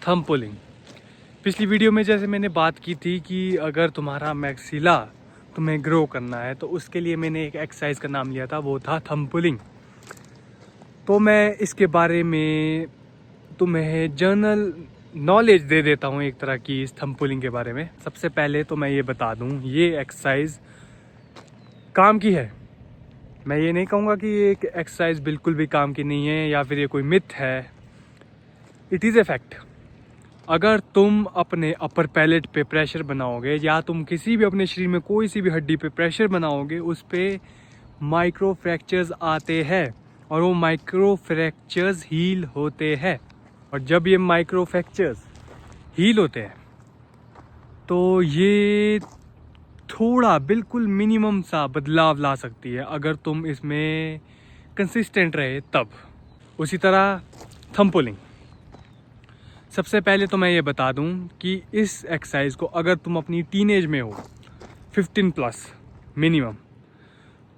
Thumb pulling. पिछली video में जैसे मैंने बात की थी कि अगर तुम्हारा मैक्सिला तुम्हें ग्रो करना है तो उसके लिए मैंने एक एक्सरसाइज का नाम लिया था, वो था थंब पुलिंग। तो मैं इसके बारे में तुम्हें जनरल नॉलेज दे देता हूँ एक तरह की इस थंब पुलिंग के बारे में। सबसे पहले तो मैं ये बता दूँ, ये एक्सरसाइज काम की है। मैं ये नहीं कहूँगा कि ये एक एक्सरसाइज बिल्कुल भी काम की नहीं है या फिर ये कोई मिथ है। It is a fact. अगर तुम अपने अपर पैलेट पे प्रेशर बनाओगे या तुम किसी भी अपने शरीर में कोई सी भी हड्डी पे प्रेशर बनाओगे, उस पे माइक्रो फ्रैक्चर्स आते हैं और वो माइक्रो फ्रैक्चर्स हील होते हैं। और जब ये माइक्रो फ्रैक्चर्स हील होते हैं तो ये थोड़ा बिल्कुल मिनिमम सा बदलाव ला सकती है अगर तुम इसमें कंसिस्टेंट रहे तब। उसी तरह थंब पुलिंग। सबसे पहले तो मैं ये बता दूं कि इस एक्सरसाइज को अगर तुम अपनी टीनेज में हो 15+ मिनिमम,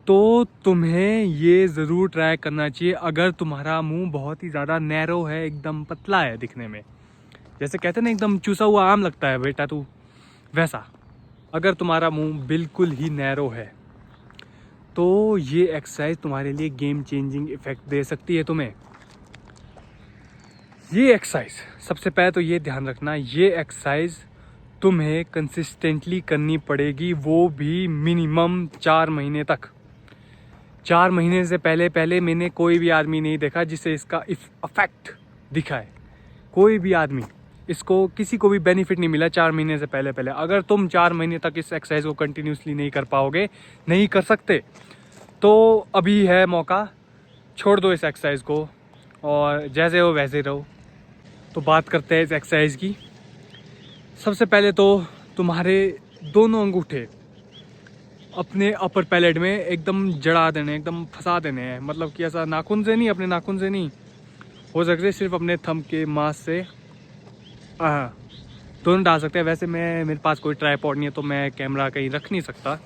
तो तुम्हें ये ज़रूर ट्राई करना चाहिए। अगर तुम्हारा मुंह बहुत ही ज़्यादा नैरो है, एकदम पतला है दिखने में, जैसे कहते हैं ना एकदम चूसा हुआ आम लगता है बेटा तू, वैसा अगर तुम्हारा मुंह बिल्कुल ही नैरो है तो ये एक्सरसाइज तुम्हारे लिए गेम चेंजिंग इफ़ेक्ट दे सकती है तुम्हें। ये एक्सरसाइज सबसे पहले तो ये ध्यान रखना, ये एक्सरसाइज तुम्हें कंसिस्टेंटली करनी पड़ेगी, वो भी मिनिमम 4 महीने तक। 4 महीने से पहले मैंने कोई भी आदमी नहीं देखा जिसे इसका इफेक्ट दिखा है। कोई भी आदमी, इसको किसी को भी बेनिफिट नहीं मिला 4 महीने से पहले। अगर तुम 4 महीने तक इस एक्सरसाइज को कंटिन्यूसली नहीं कर पाओगे, नहीं कर सकते, तो अभी है मौका, छोड़ दो इस एक्सरसाइज को और जैसे हो वैसे रहो। तो बात करते हैं इस एक्सरसाइज की। सबसे पहले तो तुम्हारे दोनों अंगूठे अपने अपर पैलेट में एकदम जड़ा देने, एकदम फंसा देने हैं। मतलब कि ऐसा नाखून से नहीं, अपने नाखून से नहीं, हो सकते सिर्फ अपने थंब के मांस से दोनों डाल सकते हैं। वैसे मेरे पास कोई ट्राइपॉड नहीं है तो मैं कैमरा कहीं रख नहीं सकता,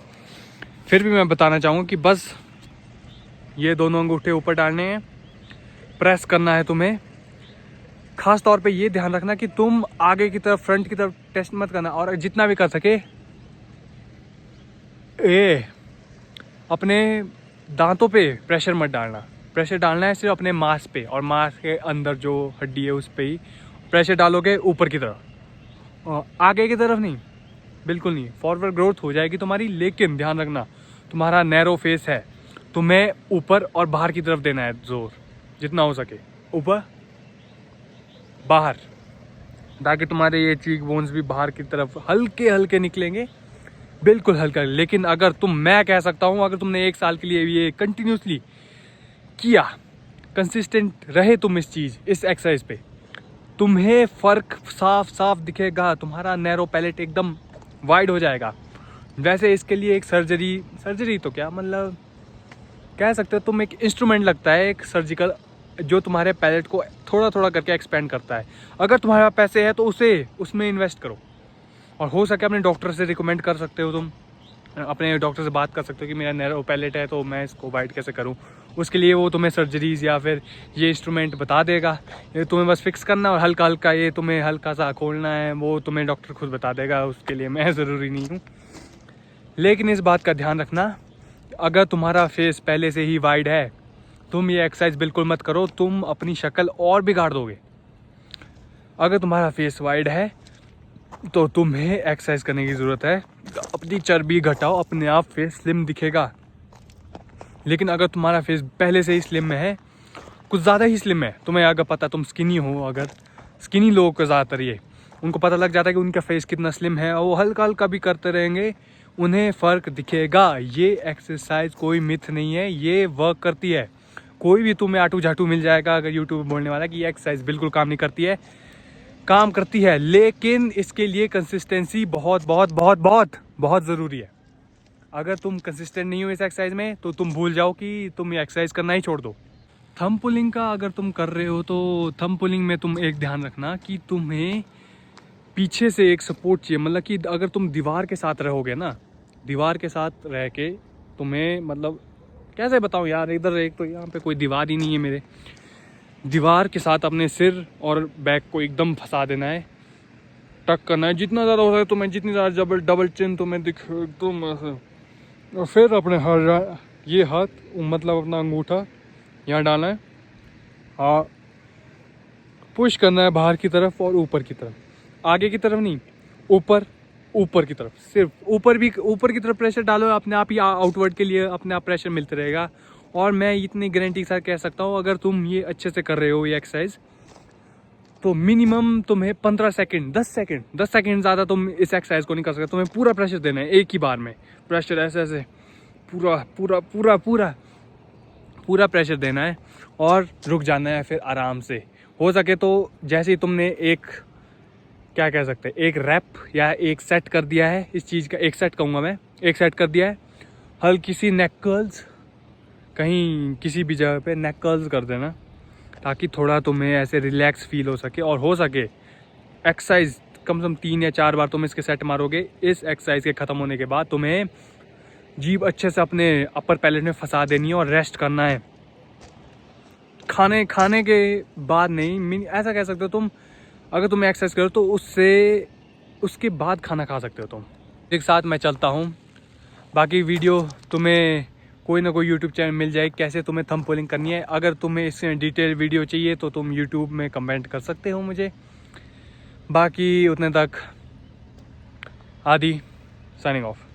फिर भी मैं बताना चाहूँगा कि बस ये दोनों अंगूठे ऊपर डालने हैं, प्रेस करना है तुम्हें। खास तौर पे ये ध्यान रखना कि तुम आगे की तरफ, फ्रंट की तरफ टेस्ट मत करना, और जितना भी कर सके अपने दांतों पे प्रेशर मत डालना। प्रेशर डालना है सिर्फ अपने मांस पे, और मांस के अंदर जो हड्डी है उस पे ही प्रेशर डालोगे, ऊपर की तरफ, आगे की तरफ नहीं, बिल्कुल नहीं। फॉरवर्ड ग्रोथ हो जाएगी तुम्हारी, लेकिन ध्यान रखना तुम्हारा नैरो फेस है, तुम्हें ऊपर और बाहर की तरफ देना है जोर, जितना हो सके ऊपर बाहर, ताकि तुम्हारे ये चीक बोन्स भी बाहर की तरफ हल्के हल्के निकलेंगे, बिल्कुल हल्का। लेकिन अगर मैं कह सकता हूँ, अगर तुमने 1 साल के लिए ये कंटिन्यूसली किया, कंसिस्टेंट रहे तुम इस एक्सरसाइज पे, तुम्हें फ़र्क साफ साफ दिखेगा। तुम्हारा नैरो पैलेट एकदम वाइड हो जाएगा। वैसे इसके लिए एक सर्जरी तो क्या, मतलब कह सकते हो तुम, एक इंस्ट्रूमेंट लगता है, एक सर्जिकल, जो तुम्हारे पैलेट को थोड़ा थोड़ा करके एक्सपेंड करता है। अगर तुम्हारे पास पैसे हैं तो उसमें इन्वेस्ट करो, और हो सके अपने डॉक्टर से रिकमेंड कर सकते हो। तुम अपने डॉक्टर से बात कर सकते हो कि मेरा नैरो पैलेट है तो मैं इसको वाइड कैसे करूं। उसके लिए वो तुम्हें सर्जरीज या फिर ये इंस्ट्रूमेंट बता देगा। ये तुम्हें बस फिक्स करना और हल्का हल्का ये तुम्हें हल्का सा खोलना है, वो तुम्हें डॉक्टर खुद बता देगा। उसके लिए मैं ज़रूरी नहीं हूँ। लेकिन इस बात का ध्यान रखना, अगर तुम्हारा फेस पहले से ही वाइड है, तुम ये एक्सरसाइज बिल्कुल मत करो, तुम अपनी शक्ल और बिगाड़ दोगे। अगर तुम्हारा फेस वाइड है तो तुम्हें एक्सरसाइज करने की ज़रूरत है। अपनी चर्बी घटाओ, अपने आप फेस स्लिम दिखेगा। लेकिन अगर तुम्हारा फेस पहले से ही स्लिम में है, कुछ ज़्यादा ही स्लिम है, तुम्हें अगर पता, तुम स्किनी हो, अगर स्किनी लोगों को ज़्यादातर ये उनको पता लग जाता है कि उनका फेस कितना स्लिम है, और वो हल्का हल्का भी करते रहेंगे, उन्हें फ़र्क दिखेगा। ये एक्सरसाइज कोई मिथ नहीं है, ये वर्क करती है। कोई भी तुम्हें आटू झाटू मिल जाएगा अगर यूट्यूब बोलने वाला कि ये एक्सरसाइज बिल्कुल काम नहीं करती है, काम करती है। लेकिन इसके लिए कंसिस्टेंसी बहुत बहुत बहुत बहुत बहुत ज़रूरी है। अगर तुम कंसिस्टेंट नहीं हो इस एक्सरसाइज में तो तुम भूल जाओ कि तुम ये एक्सरसाइज करना ही छोड़ दो। थंब पुलिंग का अगर तुम कर रहे हो तो थंब पुलिंग में तुम एक ध्यान रखना कि तुम्हें पीछे से एक सपोर्ट चाहिए। मतलब कि अगर तुम दीवार के साथ रहोगे ना, दीवार के साथ रह के तुम्हें, मतलब कैसे बताऊँ यार, इधर एक तो यहाँ पे कोई दीवार ही नहीं है मेरे, दीवार के साथ अपने सिर और बैक को एकदम फंसा देना है, टक करना है जितना ज़्यादा हो सके तुम्हें, जितनी ज़्यादा डबल चिन तुम्हें दिख तुम ऐसे। और फिर अपने ये हाथ मतलब अपना अंगूठा यहाँ डालना है, हाँ पुश करना है बाहर की तरफ और ऊपर की तरफ, आगे की तरफ नहीं, ऊपर ऊपर की तरफ, सिर्फ ऊपर भी ऊपर की तरफ प्रेशर डालो, अपने आप ही आउटवर्ड के लिए अपने आप प्रेशर मिलते रहेगा। और मैं इतनी गारंटी के साथ कह सकता हूँ अगर तुम ये अच्छे से कर रहे हो ये एक्सरसाइज तो मिनिमम तुम्हें 15 सेकंड 10 सेकंड ज़्यादा तुम इस एक्सरसाइज को नहीं कर सकते। तुम्हें पूरा प्रेशर देना है एक ही बार में, प्रेशर ऐसे ऐसे पूरा पूरा पूरा पूरा पूरा प्रेशर देना है और रुक जाना है फिर आराम से। हो सके तो जैसे ही तुमने एक क्या कह सकते हैं एक रैप या एक सेट कर दिया है इस चीज़ का, एक सेट कहूँगा मैं, एक सेट कर दिया है, हल्की सी नेक कर्ल्स कहीं किसी भी जगह पे नेक कर्ल्स कर देना ताकि थोड़ा तुम्हें ऐसे रिलैक्स फील हो सके। और हो सके एक्सरसाइज कम से कम 3 या 4 बार तुम इसके सेट मारोगे, इस एक्सरसाइज के ख़त्म होने के बाद तुम्हें जीभ अच्छे से अपने अपर पैलेट में फंसा देनी है और रेस्ट करना है। खाने के बाद नहीं, ऐसा कह सकते हो तुम, अगर तुम एक्सरसाइज करो तो उसके बाद खाना खा सकते हो तुम। एक साथ मैं चलता हूँ, बाकी वीडियो तुम्हें कोई ना कोई यूट्यूब चैनल मिल जाए कैसे तुम्हें थंब पुलिंग करनी है। अगर तुम्हें इससे डिटेल वीडियो चाहिए तो तुम यूट्यूब में कमेंट कर सकते हो मुझे। बाकी उतने तक आदि साइनिंग ऑफ।